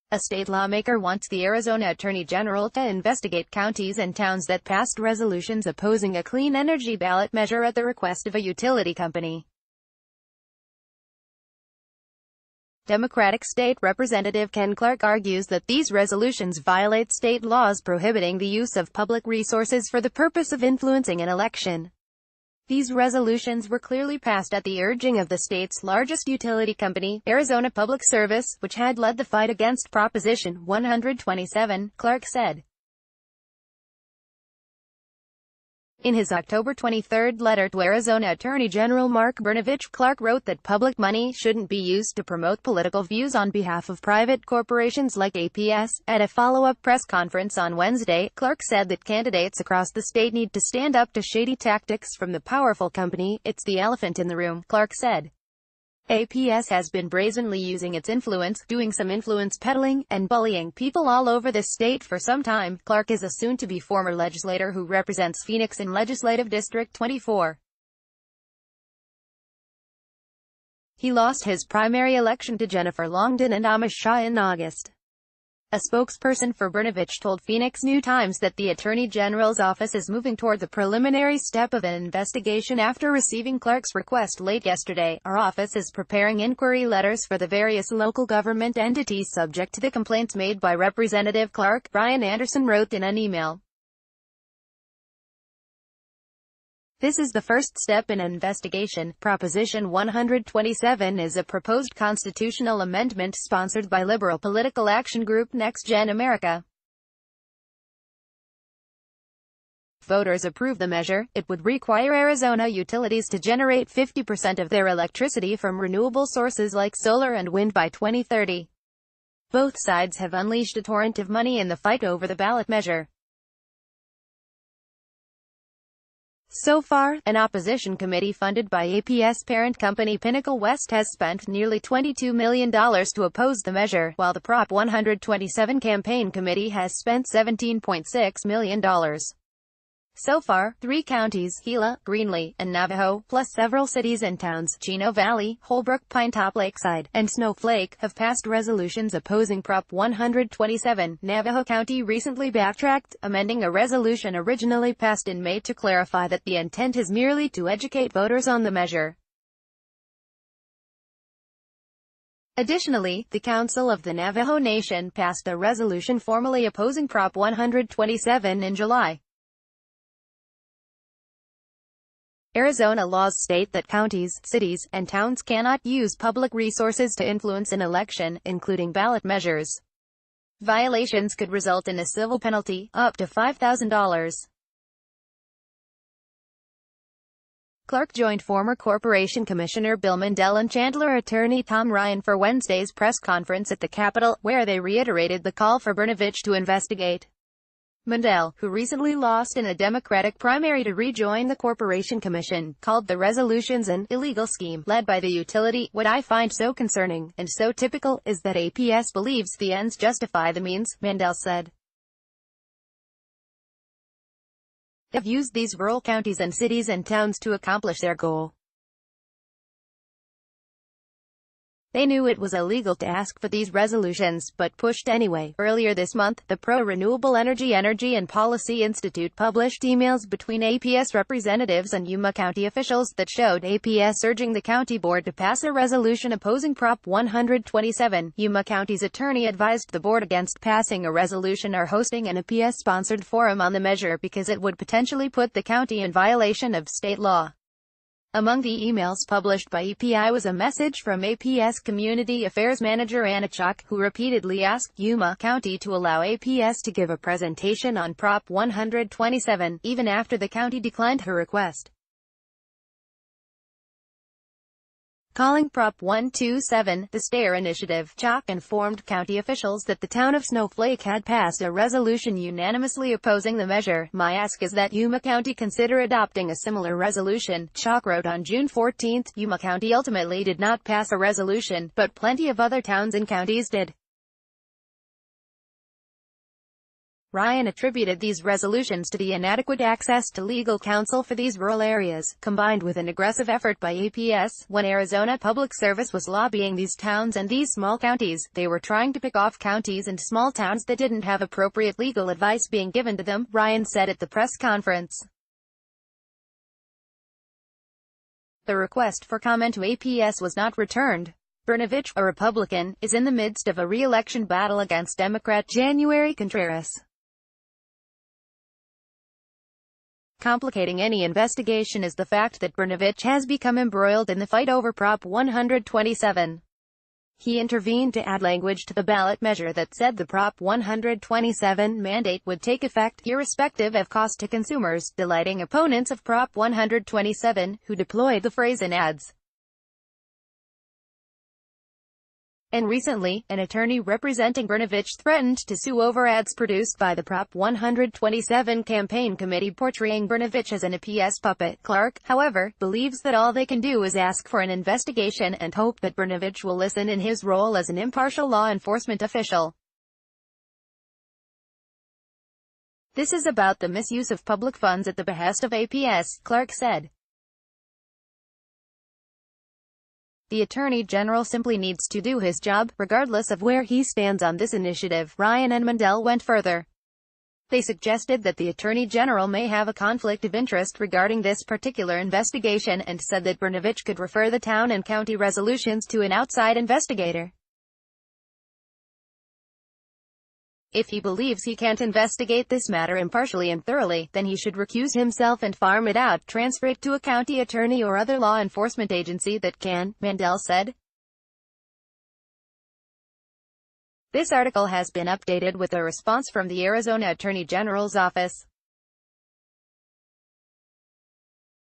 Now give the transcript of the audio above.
A state lawmaker wants the Arizona Attorney General to investigate counties and towns that passed resolutions opposing a clean energy ballot measure at the request of a utility company. Democratic State Representative Ken Clark argues that these resolutions violate state laws prohibiting the use of public resources for the purpose of influencing an election. These resolutions were clearly passed at the urging of the state's largest utility company, Arizona Public Service, which had led the fight against Proposition 127, Clark said. In his October 23 letter to Arizona Attorney General Mark Brnovich, Clark wrote that public money shouldn't be used to promote political views on behalf of private corporations like APS. At a follow-up press conference on Wednesday, Clark said that candidates across the state need to stand up to shady tactics from the powerful company. It's the elephant in the room, Clark said. APS has been brazenly using its influence, doing some influence peddling, and bullying people all over this state for some time. Clark is a soon-to-be former legislator who represents Phoenix in Legislative District 24. He lost his primary election to Jennifer Longden and Amish Shah in August. A spokesperson for Brnovich told Phoenix New-Times that the Attorney General's office is moving toward the preliminary step of an investigation after receiving Clark's request late yesterday. Our office is preparing inquiry letters for the various local government entities subject to the complaints made by Representative Clark, Brian Anderson wrote in an email. This is the first step in an investigation. Proposition 127 is a proposed constitutional amendment sponsored by liberal political action group Next Gen America. If voters approve the measure, it would require Arizona utilities to generate 50% of their electricity from renewable sources like solar and wind by 2030. Both sides have unleashed a torrent of money in the fight over the ballot measure. So far, an opposition committee funded by APS parent company Pinnacle West has spent nearly $22 million to oppose the measure, while the Prop 127 campaign committee has spent $17.6 million. So far, 3 counties, Gila, Greenlee, and Navajo, plus several cities and towns, Chino Valley, Holbrook, Pinetop Lakeside, and Snowflake, have passed resolutions opposing Prop 127. Navajo County recently backtracked, amending a resolution originally passed in May to clarify that the intent is merely to educate voters on the measure. Additionally, the Council of the Navajo Nation passed a resolution formally opposing Prop 127 in July. Arizona laws state that counties, cities, and towns cannot use public resources to influence an election, including ballot measures. Violations could result in a civil penalty, up to $5,000. Clark joined former Corporation Commissioner Bill Mandel and Chandler attorney Tom Ryan for Wednesday's press conference at the Capitol, where they reiterated the call for Brnovich to investigate. Mandel, who recently lost in a Democratic primary to rejoin the Corporation Commission, called the resolutions an illegal scheme led by the utility. What I find so concerning, and so typical, is that APS believes the ends justify the means, Mandel said. They have used these rural counties and cities and towns to accomplish their goal. They knew it was illegal to ask for these resolutions, but pushed anyway. Earlier this month, the Pro-Renewable Energy and Policy Institute published emails between APS representatives and Yuma County officials that showed APS urging the county board to pass a resolution opposing Prop 127. Yuma County's attorney advised the board against passing a resolution or hosting an APS-sponsored forum on the measure because it would potentially put the county in violation of state law. Among the emails published by EPI was a message from APS Community Affairs Manager Anna Chalk, who repeatedly asked Yuma County to allow APS to give a presentation on Prop 127, even after the county declined her request. Calling Prop 127 the Stair Initiative, Chalk informed county officials that the town of Snowflake had passed a resolution unanimously opposing the measure. My ask is that Yuma County consider adopting a similar resolution, Chalk wrote on June 14. Yuma County ultimately did not pass a resolution, but plenty of other towns and counties did. Ryan attributed these resolutions to the inadequate access to legal counsel for these rural areas, combined with an aggressive effort by APS. When Arizona Public Service was lobbying these towns and these small counties, they were trying to pick off counties and small towns that didn't have appropriate legal advice being given to them, Ryan said at the press conference. The request for comment to APS was not returned. Brnovich, a Republican, is in the midst of a re-election battle against Democrat January Contreras. Complicating any investigation is the fact that Brnovich has become embroiled in the fight over Prop 127. He intervened to add language to the ballot measure that said the Prop 127 mandate would take effect, irrespective of cost to consumers, delighting opponents of Prop 127, who deployed the phrase in ads. And recently, an attorney representing Brnovich threatened to sue over ads produced by the Prop 127 campaign committee portraying Brnovich as an APS puppet. Clark, however, believes that all they can do is ask for an investigation and hope that Brnovich will listen in his role as an impartial law enforcement official. This is about the misuse of public funds at the behest of APS, Clark said. The Attorney General simply needs to do his job, regardless of where he stands on this initiative. Ryan and Mandel went further. They suggested that the Attorney General may have a conflict of interest regarding this particular investigation and said that Brnovich could refer the town and county resolutions to an outside investigator. If he believes he can't investigate this matter impartially and thoroughly, then he should recuse himself and farm it out, transfer it to a county attorney or other law enforcement agency that can, Mandel said. This article has been updated with a response from the Arizona Attorney General's office.